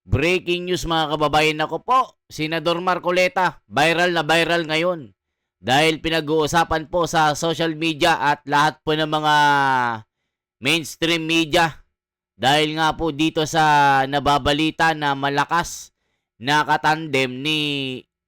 Breaking news mga kababayan, ako po, Senador Marcoleta, viral na viral ngayon. Dahil pinag-uusapan po sa social media at lahat po ng mga mainstream media. Dahil nga po dito sa nababalita na malakas na katandem ni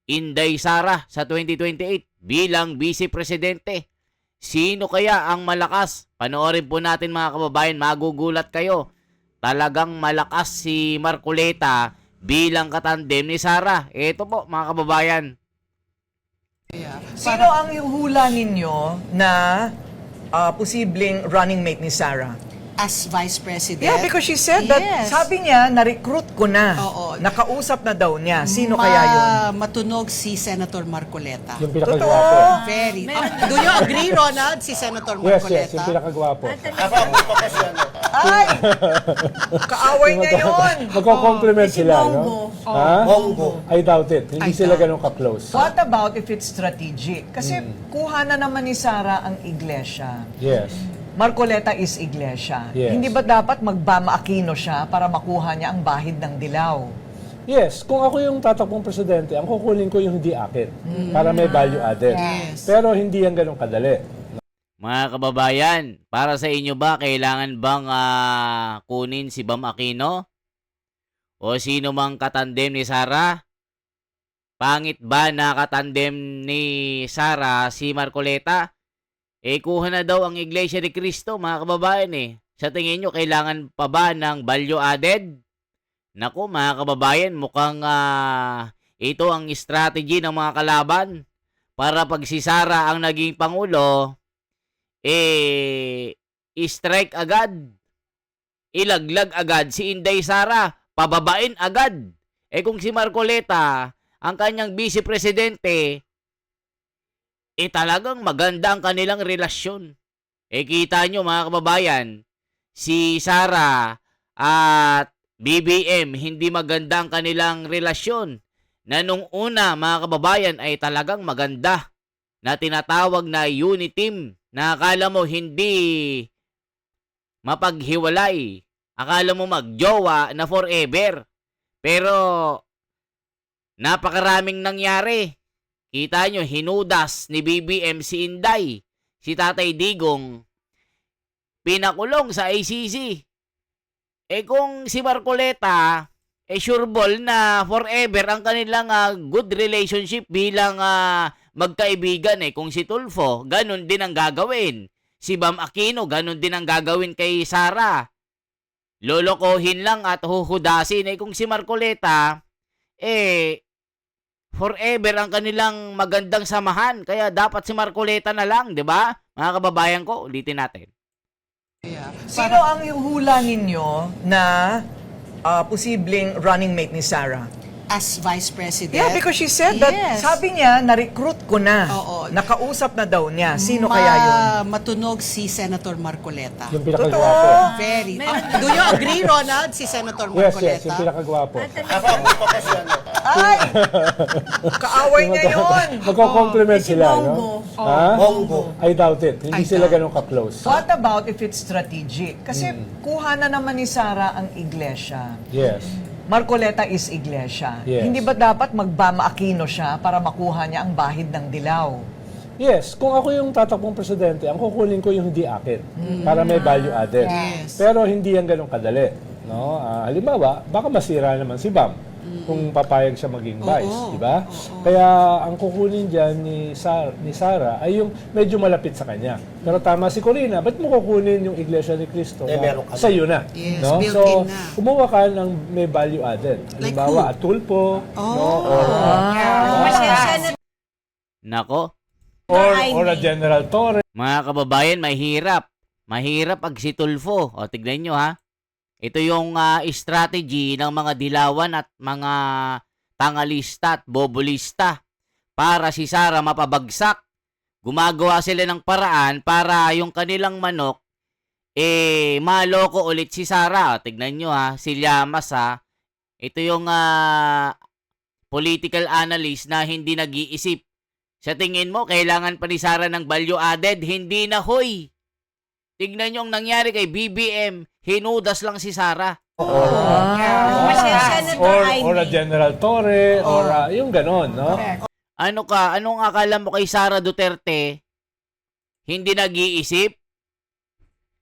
Inday Sara sa 2028 bilang Vice Presidente. Sino kaya ang malakas? Panoorin po natin mga kababayan, magugulat kayo. Talagang malakas si Marcoleta bilang katandem ni Sara. Ito po mga kababayan. Sino ang hula ninyo na posibleng running mate ni Sara? As Vice President? Yeah, because she said that, sabi niya, na-recruit ko na. Oo. Nakausap na daw niya. Sino kaya yun? Matunog si Senator Marcoleta. Yung pinakagwapo. Very. Do you agree, Ronald, si Senator Yes, Marcoleta? yes, yung pinakagwapo. Ay! Kaaway niya yun! Magko-compliment sila, no? Ha? Bongo. I doubt it. Hindi sila ganun ka-close. What about if it's strategic? Kasi kuha na naman ni Sara ang iglesia. Yes. Marcoleta is iglesia. Yes. Hindi ba dapat magbama Aquino siya para makuha niya ang bahid ng dilaw? Yes, kung ako yung tatakbong presidente, ang kukunin ko yung hindi akin para may value added. Yes. Pero hindi yan ganun kadali. Mga kababayan, para sa inyo ba, kailangan bang kunin si Bam Aquino? O sino mang katandem ni Sara? Pangit ba na katandem ni Sara si Marcoleta? Kuha na daw ang Iglesia ni Cristo, mga kababayan Sa tingin nyo, kailangan pa ba ng value added? Naku, mga kababayan, mukhang ito ang strategy ng mga kalaban para pag si Sara ang naging pangulo, strike agad. Ilaglag agad si Inday Sara, pababain agad. Kung si Marcoleta, ang kanyang vice presidente, talagang maganda ang kanilang relasyon. Kita nyo mga kababayan, si Sara at BBM, hindi maganda ang kanilang relasyon. Na nung una mga kababayan ay talagang maganda na tinatawag na unity team na akala mo hindi mapaghiwalay. Akala mo magjowa na forever. Pero napakaraming nangyari. Kita nyo, hinudas ni BBM si Inday, si Tatay Digong, pinakulong sa ICC. Kung si Marcoleta, sureball na forever ang kanilang good relationship bilang magkaibigan. Kung si Tulfo, ganun din ang gagawin. Si Bam Aquino, ganun din ang gagawin kay Sara. Lolokohin lang at huhudasin. Kung si Marcoleta, forever ang kanilang magandang samahan. Kaya dapat si Marcoleta na lang, di ba? Mga kababayan ko, ulitin natin. Sino ang hula ninyo na posibleng running mate ni Sara? As Vice President? Yeah, because she said that, sabi niya, na-recruit ko na. Oo. Nakausap na daw niya. Sino kaya yun? Matunog si Senator Marcoleta. Yung pinakagwapo. Very. Do you agree, Ronald, si Senator Yes, Marcoleta? yes, yung pinakagwapo. Ay! Kaaway niya yun! Magko-compliment sila, no? Ha? Bongo. I doubt it. Hindi sila ganun ka-close. What about if it's strategic? Kasi kuha na naman ni Sara ang iglesia. Yes. Marcoleta is iglesia. Yes. Hindi ba dapat magbama Aquino siya para makuha niya ang bahid ng dilaw? Yes, kung ako yung tatakbong presidente, ang kukunin ko yung hindi akin para may value added. Yes. Pero hindi yan ganun kadali. No? Halimbawa, baka masira naman si Bam kung papayag siya maging vice, di ba? Kaya ang kukunin diyan ni Sara ay yung medyo malapit sa kanya. Pero tama si Corina, ba't mo kukunin yung Iglesia ni Cristo sa iyo na? Yes, No? built So, in na. kumuha ka ng may value added. Like Halimbawa, who? Atulpo, no? Nako, Or a General Torres. mga kababayan, mahirap. Mahirap pag si Tulfo. Tignan nyo ha. Ito yung strategy ng mga dilawan at mga tangalista at bobolista para si Sara mapabagsak. Gumagawa sila ng paraan para yung kanilang manok maloko ulit si Sara. Tignan nyo ha, si Llamas ha. Ito yung political analyst na hindi nag-iisip. Sa tingin mo, kailangan pa ni Sara ng value added? Hindi na hoy. Tignan nyo ang nangyari kay BBM. Hinudas lang si Sara. Yes. or a General Torre, or yung ganon, no? Ano ka? Anong akala mo kay Sara Duterte? Hindi nag-iisip?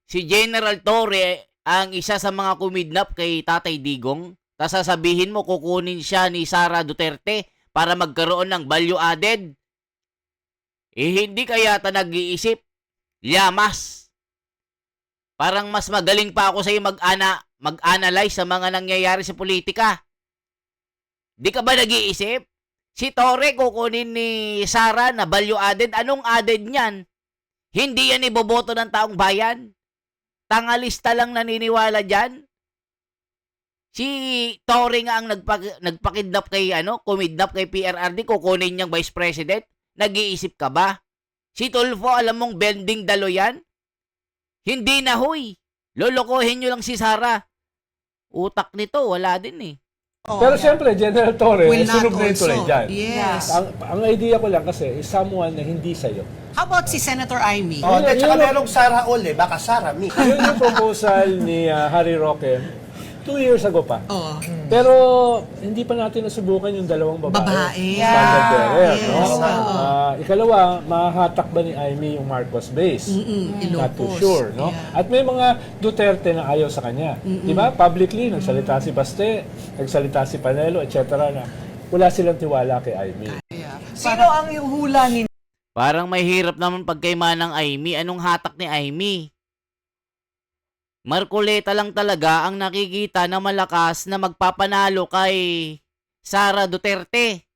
Si General Torre ang isa sa mga kumidnap kay Tatay Digong. Tapos sasabihin mo kukunin siya ni Sara Duterte para magkaroon ng value added? Hindi kaya ta nag-iisip? Yamas. Parang mas magaling pa ako sa iyo mag-analyze sa mga nangyayari sa politika. Di ka ba nag-iisip? Si Torre kukunin ni Sara na value added. Anong added niyan? Hindi yan iboboto ng taong bayan. Tangalista lang naniniwala dyan. Si Torre nga ang nagpakidnap kay kumidnap kay PRRD, kukunin niyang vice president. Nag-iisip ka ba? Si Tulfo, alam mong bending dalo yan? Hindi na huy. Lolokohin niyo lang si Sara. Utak nito, wala din eh. Pero siyempre, General Torre, Will not sunog na yung also. tulay dyan. Yes. Ang idea ko lang kasi is someone na hindi sa'yo. How about si Senator Amy? Oh, at saka Yun- merong Sara All baka Sara Me. Yun yung proposal ni Harry Roque 2 years ago pa. Oh. Pero hindi pa natin nasubukan yung dalawang babae. Babae. Standard bearer, Yes. no? Oo. Ikalawa, mahahatak ba ni Amy yung Marcos base? Not too Ilocos. sure, no? Yeah. At may mga Duterte na ayaw sa kanya. Di ba? Publicly, nagsalita si Baste, nagsalita si Panelo, etc. na wala silang tiwala kay Amy. Yeah. Sino ang hula ninyo? Parang may hirap naman pagkaimanang Amy. Anong hatak ni Amy? Marcoleta lang talaga ang nakikita na malakas na magpapanalo kay Sara Duterte.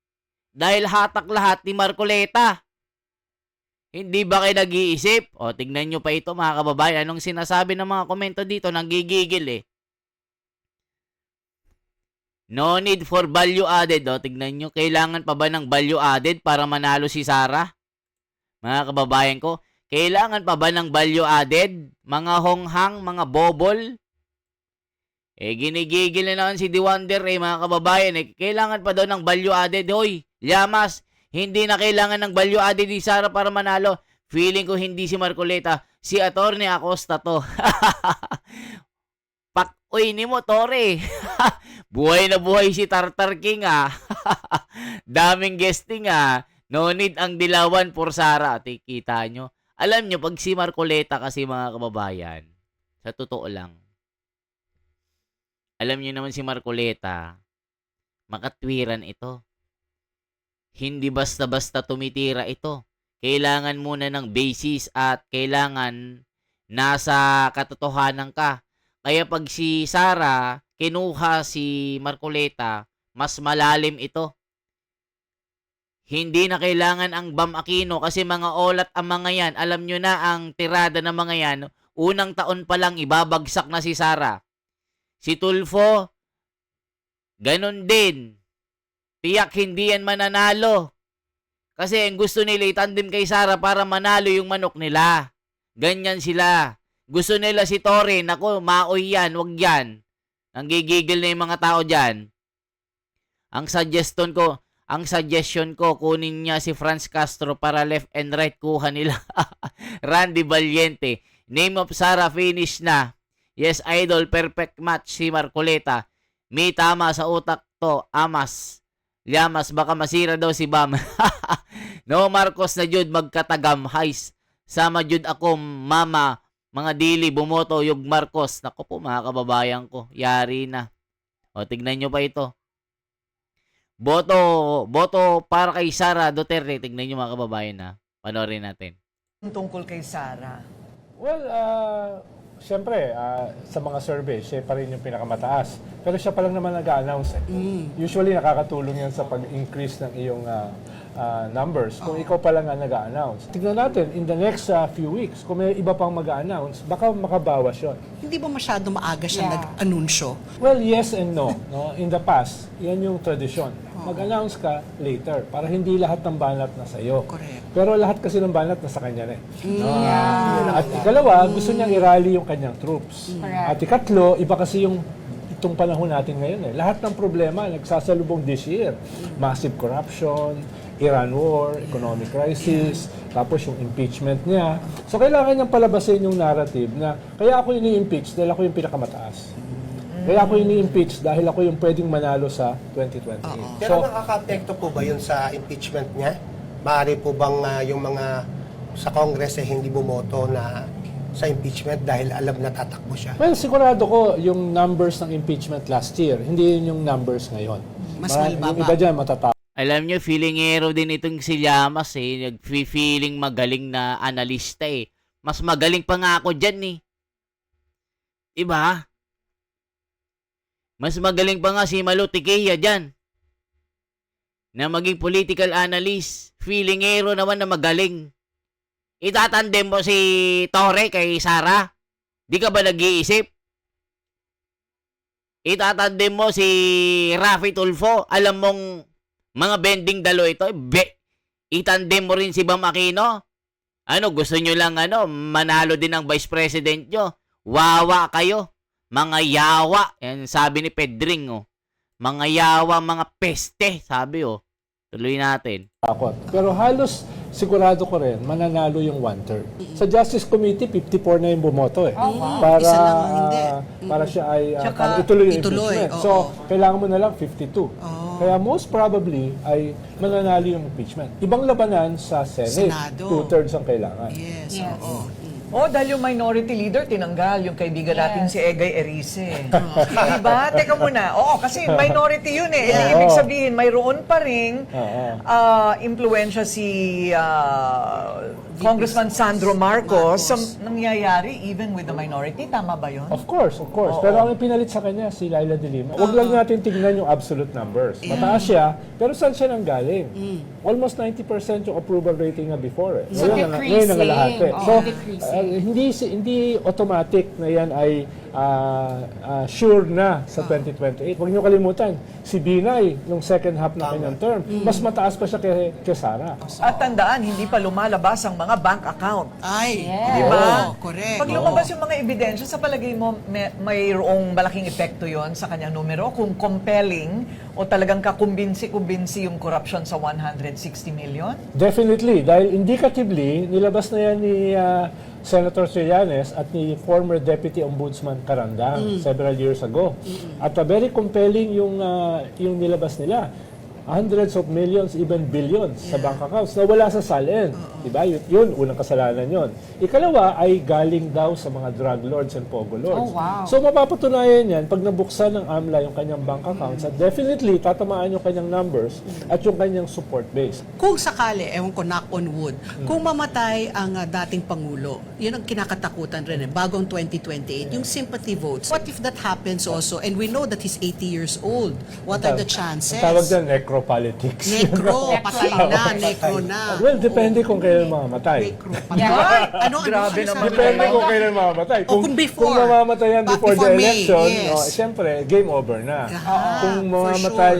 Dahil hatak lahat ni Marcoleta. Hindi ba kayo nag-iisip? O, tignan nyo pa ito mga kababayan. Anong sinasabi ng mga komento dito? Nanggigigil eh. No need for value added. O, tignan nyo. Kailangan pa ba ng value added para manalo si Sara? Mga kababayan ko, kailangan pa ba ng value added? Mga honghang, mga bobol? Ginigigil na naman si The Wonder mga kababayan. Kailangan pa daw ng value added. Hoy, Llamas, hindi na kailangan ng value added ni Sara para manalo. Feeling ko hindi si Marcoleta, si Atty. Acosta to. Uy, ni mo, Torre. Buhay na buhay si Tartar King Daming guesting No need ang dilawan for Sara. Kita nyo. Alam nyo, pag si Marcoleta kasi mga kababayan, sa totoo lang, alam nyo naman si Marcoleta, makatwiran ito. Hindi basta-basta tumitira ito. Kailangan muna ng basis at kailangan nasa katotohanan ka. Kaya pag si Sara, kinuha si Marcoleta, mas malalim ito. Hindi na kailangan ang Bam Aquino kasi mga olat ang mga yan. Alam nyo na ang tirada ng mga yan. Unang taon pa lang ibabagsak na si Sara. Si Tulfo, ganun din. Tiyak hindi yan mananalo. Kasi ang gusto nila itandem kay Sara para manalo yung manok nila. Ganyan sila. Gusto nila si Torre, naku, maoy yan, wag yan. Nanggigigil na yung mga tao dyan. Ang suggestion ko, kunin niya si Franz Castro para left and right kuha nila. Randy Valiente. Name of Sara finish na. Yes, idol, perfect match si Marcoleta. May tama sa utak to, Amas. Llamas, baka masira daw si Bam. No, Marcos na jud magkatagam. Heis. Sama jud ako, mama. Mga dili, bumoto yung Marcos. Naku po, mga kababayan ko. Yari na. O, tignan nyo pa ito. Boto para kay Sara Duterte. Tignan nyo mga kababayan Panorin natin. Tungkol kay Sara. Well, siyempre, sa mga survey, siya pa rin yung pinakamataas. Pero siya pa lang naman nag-a-announce. Usually, nakakatulong yan sa pag-increase ng iyong numbers kung ikaw pa lang ang nag-a-announce. Tignan natin, in the next few weeks, kung may iba pang mag-a-announce, baka makabawas yun. Hindi ba masyado maaga siya nag-anunsyo? Well, yes and no. In the past, yan yung tradisyon. Mag-announce ka later para hindi lahat ng banat na sa'yo. Correct. Pero lahat kasi ng banat nasa kanya na At ikalawa, gusto niyang i-rally yung kanyang troops. At ikatlo, iba kasi yung itong panahon natin ngayon Lahat ng problema nagsasalubong this year. Massive corruption, Iran war, economic crisis, tapos yung impeachment niya. So kailangan niyang palabasin yung narrative na kaya ako ini-impeach dahil ako yung pinakamataas. Kaya ako ini-impeach dahil ako yung pwedeng manalo sa 2028. Pero nakaka-apekto po ba yun sa impeachment niya? Maaari po bang yung mga sa Congress hindi bumoto na sa impeachment dahil alam na tatakbo siya? Well, sigurado ko yung numbers ng impeachment last year, hindi yun yung numbers ngayon. Mas Yung malbaba. iba dyan matataas. Alam nyo, feelingero din itong si Llamas eh. Nag-feeling magaling na analista eh. Mas magaling pa nga ako dyan eh. Diba? Mas magaling pa nga si Malo Tiqueya dyan. Na maging political analyst. Feelingero naman na magaling. Itatandem mo si Torre kay Sara? Di ka ba nag-iisip? Itatandem mo si Rafi Tulfo? Alam mong mga bending dalo ito? Itandem mo rin si Bam Aquino? Ano, gusto nyo lang manalo din ng vice president nyo? Wawa kayo. Mga yawa. Yan sabi ni Pedring, oh. Mga yawa, mga peste, sabi, oh. Tuloy natin. Pero halos sigurado ko rin mananalo yung 1/3. Sa Justice Committee, 54 na yung bumoto eh. Para Isa lang ang hindi. para siya ay Tsaka, para ituloy yung ituloy, impeachment. oo. So, kailangan mo na lang 52. Kaya most probably ay mananalo yung impeachment. Ibang labanan sa Senate, Senado. 2/3 ang kailangan. Yes, oo. Oh, dahil yung minority leader, tinanggal yung kaibigan natin si Egay Erice. Diba? Teka muna. Oo, kasi minority yun eh. Oo. Ibig sabihin, mayroon pa ring Oo. impluensya si Congressman Sandro Marcos sa nangyayari even with the minority. Tama ba yun? Of course, of course. Pero ang pinalit sa kanya, si Laila de Lima. Huwag lang natin tingnan yung absolute numbers. Mataas siya, pero saan siya nanggaling? Almost 90% yung approval rating na before. Eh. So, Ngayon na lahat. Eh. decreasing. So, Oh, decreasing. hindi automatic na yan ay sure na sa 2028. Huwag niyo kalimutan, si Binay, nung second half ng kanyang term, mas mataas pa siya kay Sara. At tandaan, hindi pa lumalabas ang mga bank account. Ay, Diba? correct. Pag lumabas yung mga ebidensya, sa palagay mo, mayroong malaking epekto yon sa kanyang numero kung compelling o talagang kakumbinsi-kumbinsi yung corruption sa 160 million? Definitely, dahil indicatively, nilabas na yan ni Senator Trillanes at ni former Deputy Ombudsman Carandang several years ago. At very compelling yung nilabas nila. Hundreds of millions, even billions sa bank accounts na wala sa SALN. Diba? Yun, unang kasalanan yun. Ikalawa ay galing daw sa mga drug lords and pogo lords. Oh, wow. So mapapatunayan yan pag nabuksan ng AMLA yung kanyang bank accounts at definitely tatamaan yung kanyang numbers at yung kanyang support base. Kung sakali, ewan ko, knock on wood, kung mamatay ang dating Pangulo, yun ang kinakatakutan rin bagong 2028, yung sympathy votes. What if that happens also? And we know that he's 80 years old. What are the chances? Ang tawag dyan, necropolitics. Necro, patay na, necro na. Well, depende kung kailan mamamatay. Necro, patay. Ano, Grabe ano naman. Depende kung kailan mamamatay. O kung before. Kung mamamatayan Back before the before May, election, yes. siyempre, game over na. Kung for mamamatay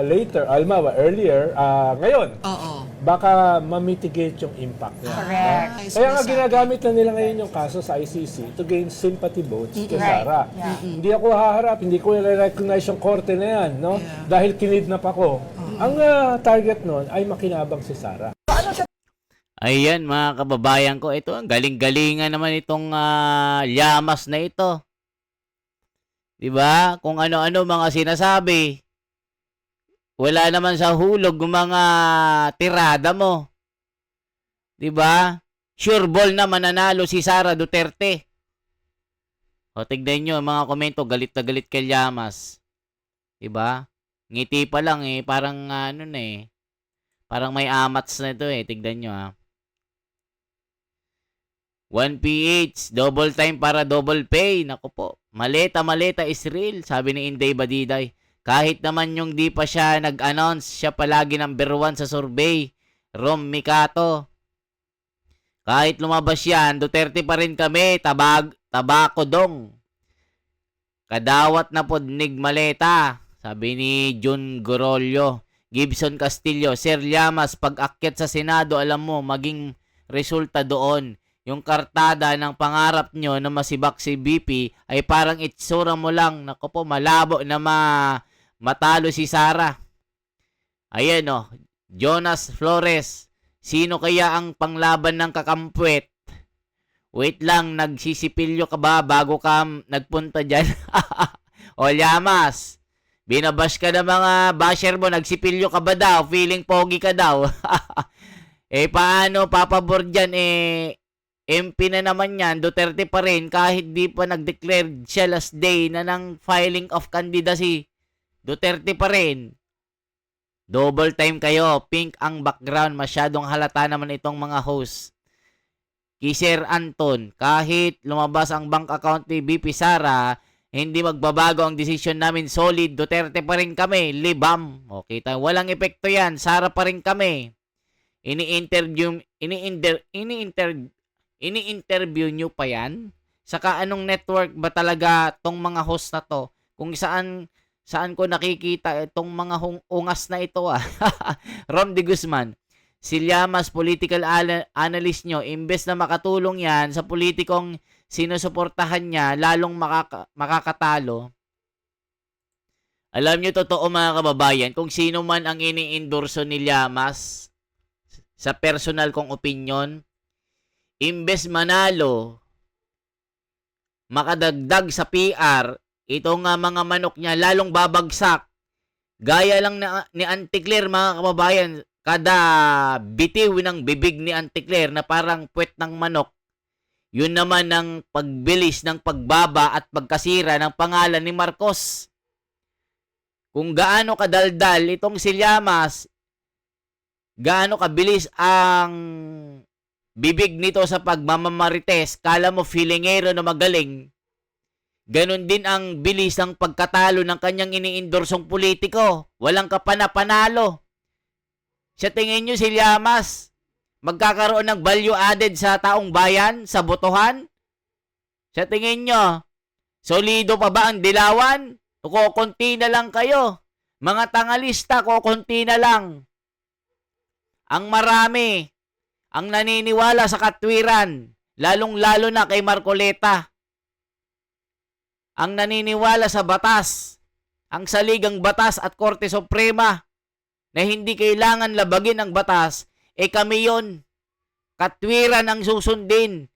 later, earlier, ngayon, Oo. baka ma-mitigate yung impact niya. Correct. Ay, Kaya nga sinasabi. ginagamit na nila ngayon yung kaso sa ICC to gain sympathy votes kay Right. Sara. Yeah. Hindi ako haharap, hindi ko i-recognize yung korte na yan, no? Dahil kinidnap ako. Ang target nun ay makinabang si Sara. Ayan mga kababayan ko, ito ang galing-galingan naman itong Llamas na ito. 'Di ba? Kung ano-ano mga sinasabi. Wala naman sa hulog yung mga tirada mo. 'Di ba? Sure ball na mananalo si Sara Duterte. O tignan nyo mga komento, galit na galit kay Llamas. 'Di ba? Ngiti pa lang eh, parang ano na eh. Parang may amats na ito eh, tignan nyo 1PH, double time para double pay. Naku po, maleta is real, sabi ni Inday Badiday. Kahit naman yung di pa siya nag-announce, siya palagi number 1 sa survey. Rom Mikato. Kahit lumabas yan, Duterte pa rin kami, tabako dong. Kadawat na podnig maleta, sabi ni Jun Gorolyo. Gibson Castillo, Sir Llamas, pag akyat sa Senado, alam mo, maging resulta doon. Yung kartada ng pangarap nyo na masibak si BP ay parang itsura mo lang. Naku po, malabo na matalo si Sara. Ayan o, Jonas Flores. Sino kaya ang panglaban ng kakampwet? Wait lang, nagsisipilyo ka ba bago ka nagpunta dyan? O Llamas, binabash ka ng mga basher mo, nagsipilyo ka ba daw? Feeling pogi ka daw? Paano papabor dyan? MP na naman yan, Duterte pa rin, kahit di pa nag-declare siya last day na ng filing of candidacy. Duterte pa rin. Double time kayo. Pink ang background. Masyadong halata naman itong mga host. Sir Anton, kahit lumabas ang bank account ni BP Sara, hindi magbabago ang desisyon namin. Solid, Duterte pa rin kami. Libam. O, kita, walang epekto yan. Sara pa rin kami. Ini-interview nyo pa yan? Saka anong network ba talaga tong mga host na to? Kung saan ko nakikita itong mga ungas na ito Rom de Guzman, si Llamas, political analyst nyo, imbes na makatulong yan sa politikong sinusuportahan niya, lalong makakatalo. Alam nyo, totoo mga kababayan, kung sino man ang ini-endorso ni Llamas, sa personal kong opinion, imbes manalo, makadagdag sa PR, ito nga mga manok niya lalong babagsak. Gaya lang ni Auntie Claire mga kababayan, kada bitiw ng bibig ni Auntie Claire na parang puwet ng manok, yun naman ang pagbilis ng pagbaba at pagkasira ng pangalan ni Marcos. Kung gaano kadaldal itong si Llamas, gaano kabilis ang bibig nito sa pagmamamarites, kala mo feelingero na magaling, ganon din ang bilis ng pagkatalo ng kanyang iniindorsong politiko. Walang kapana-panalo. Sa tingin nyo si Llamas, magkakaroon ng value added sa taong bayan, sa botohan? Sa tingin nyo, solido pa ba ang dilawan? O kukunti na lang kayo? Mga tangalista, kukunti na lang. Ang marami, ang naniniwala sa katwiran, lalong-lalo na kay Marcoleta. Ang naniniwala sa batas, ang saligang batas at Korte Suprema na hindi kailangan labagin ang batas, kami yon. Katwiran ang susundin.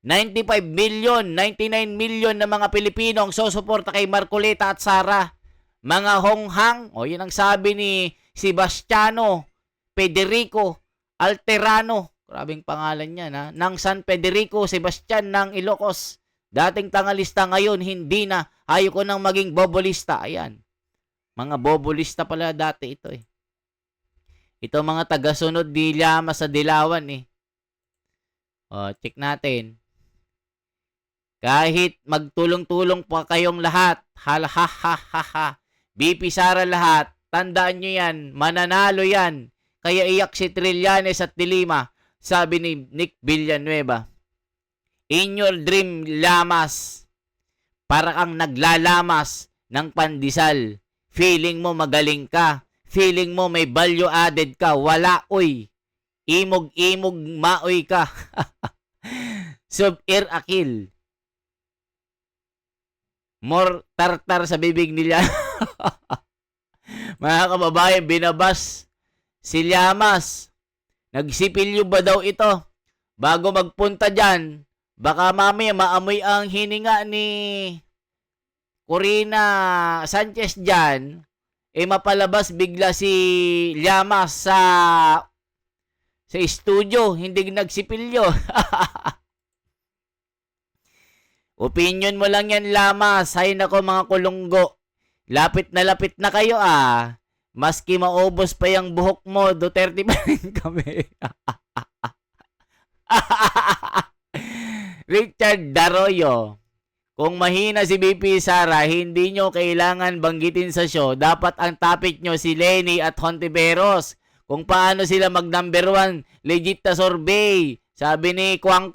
95 million, 99 million na mga Pilipino ang susuporta kay Marcoleta at Sara. Mga honghang, yun ang sabi ni Sebastiano Federico Alterano. Grabing pangalan niya, ng San Federico Sebastian ng Ilocos. Dating tangalista, ngayon hindi na. Ayoko nang maging bobolista. Ayan. Mga bobolista pala dati ito Ito mga tagasunod ni Llamas sa Dilawan check natin. Kahit magtulong-tulong pa kayong lahat, BP Sara lahat, tandaan nyo yan, mananalo yan. Kaya iyak si Trillanes at Dilima, sabi ni Nick Villanueva. In your dream, Llamas, para kang naglalamas ng pandesal. Feeling mo magaling ka. Feeling mo may value added ka. Wala, oy. Imog-imog, maoy ka. Sub-air akil. More tartar sa bibig nila. Mga kababayan, binabas si Llamas. Nagsipilyo ba daw ito? Bago magpunta dyan, baka mamaya maamoy ang hininga ni Corina Sanchez dyan, mapalabas bigla si Llamas sa studio, hindi nagsipilyo. Opinion mo lang yan, Llamas. Hay nako mga kulunggo. Lapit na kayo Maski maubos pa yung buhok mo, Duterte pa rin kami. Richard Daroyo, kung mahina si BP Sara, hindi nyo kailangan banggitin sa show. Dapat ang topic nyo si Lenny at Hontiveros. Kung paano sila mag-number 1, legit na survey. Sabi ni Kwang.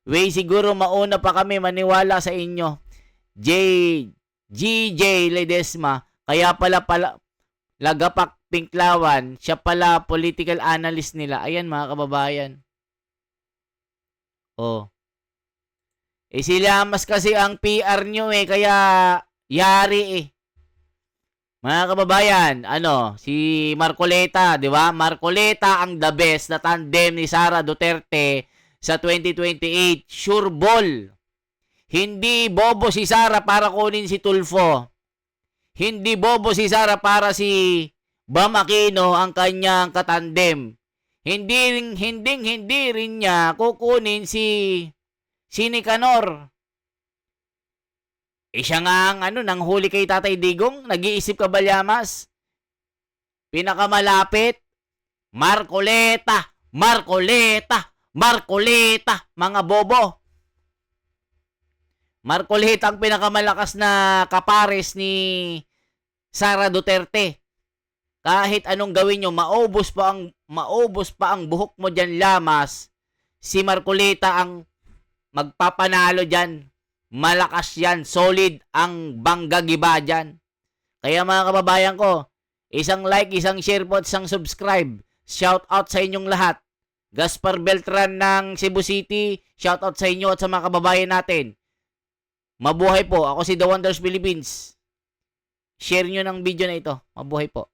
Way siguro mauna pa kami maniwala sa inyo. GJ Ledesma, kaya pala Lagapak Pinklawan, siya pala political analyst nila. Ayan mga kababayan. Si Llamas kasi ang PR nyo kaya yari Mga kababayan, si Marcoleta, di ba? Marcoleta ang the best na tandem ni Sara Duterte sa 2028. Sure ball. Hindi bobo si Sara para kunin si Tulfo. Hindi bobo si Sara para si Bam Aquino ang kanyang katandem. Hindi rin niya kukunin si Nicanor. Siya nga ang nang huli kay Tatay Digong, nag-iisip ka Balyamas. Pinakamalapit, Marcoleta, mga bobo. Marcoleta ang pinakamalakas na kapares ni Sara Duterte. Kahit anong gawin nyo, maubos pa ang buhok mo dyan, Lamas. Si Marcoleta ang magpapanalo dyan. Malakas yan, solid ang Bangga Giba dyan. Kaya mga kababayan ko, isang like, isang share po at isang subscribe. Shout out sa inyong lahat. Gaspar Beltran ng Cebu City, shout out sa inyo at sa mga kababayan natin. Mabuhay po. Ako si The Wonders Philippines. Share nyo ng video na ito. Mabuhay po.